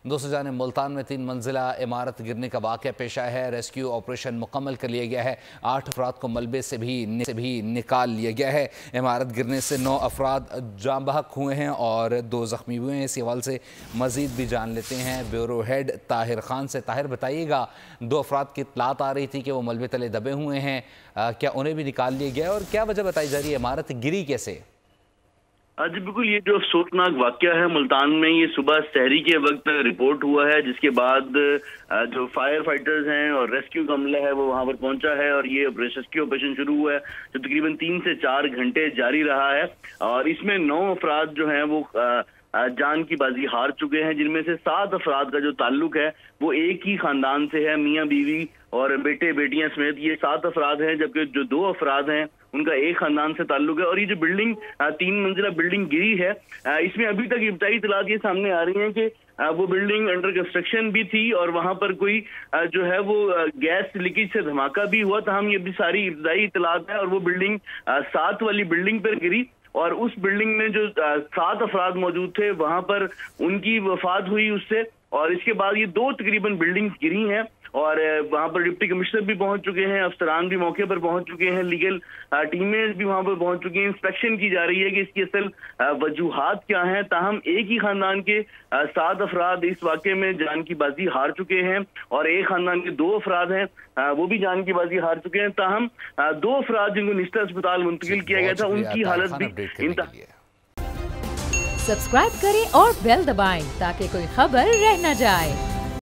दूसरी जानिब मुल्तान में 3 मंजिला इमारत गिरने का वाक़या पेश आया है। रेस्क्यू ऑपरेशन मुकम्मल कर लिया गया है। 8 अफराद को मलबे से भी निकाल लिया गया है। इमारत गिरने से 9 अफराद जाँ बहक हुए हैं और 2 ज़ख्मी हुए हैं। इस हवाले से मज़ीद भी जान लेते हैं ब्यूरो हेड ताहिर खान से। ताहिर, बताइएगा, 2 अफराद की इत्तलात आ रही थी कि वो मलबे तले दबे हुए हैं, क्या उन्हें भी निकाल लिया गया और क्या वजह बताई जा रही है, इमारत गिरी कैसे? जी बिल्कुल, ये जो अफसोसनाक वाकया है मुल्तान में, ये सुबह सहरी के वक्त रिपोर्ट हुआ है, जिसके बाद जो फायर फाइटर्स हैं और रेस्क्यू का अमला है वो वहां पर पहुंचा है और ये रेस्क्यू ऑपरेशन शुरू हुआ है जो तकरीबन 3 से 4 घंटे जारी रहा है। और इसमें 9 अफराद जो हैं वो जान की बाजी हार चुके हैं, जिनमें से 7 अफराद का जो ताल्लुक है वो एक ही खानदान से है, मियाँ बीवी और बेटे बेटियां समेत ये 7 अफराद हैं, जबकि जो 2 अफराद हैं उनका एक खानदान से ताल्लुक है। और ये जो बिल्डिंग 3 मंजिला बिल्डिंग गिरी है, इसमें अभी तक इब्तदाई इत्तलात ये सामने आ रही हैं कि वो बिल्डिंग अंडर कंस्ट्रक्शन भी थी और वहां पर कोई जो है वो गैस लीकेज से धमाका भी हुआ। तमाम ये भी सारी इब्तदाई इत्तलात है और वो बिल्डिंग 7 वाली बिल्डिंग पर गिरी और उस बिल्डिंग में जो 7 अफराद मौजूद थे वहां पर उनकी वफात हुई उससे। और इसके बाद ये 2 तकरीबन बिल्डिंग्स गिरी हैं और वहां पर डिप्टी कमिश्नर भी पहुंच चुके हैं, अफसरान भी मौके पर पहुंच चुके हैं, लीगल टीमें भी वहां पर पहुंच चुकी हैं। इंस्पेक्शन की जा रही है कि इसकी असल वजूहात क्या हैं। ताहम एक ही खानदान के 7 अफराद इस वाक़े में जान की बाजी हार चुके हैं और एक खानदान के 2 अफराद हैं वो भी जान की बाजी हार चुके हैं। ताहम 2 अफराद जिनको निश्चित अस्पताल मुंतकिल किया गया था, उनकी हालत भी सब्सक्राइब करें और बेल दबाएं ताकि कोई खबर रह न जाए।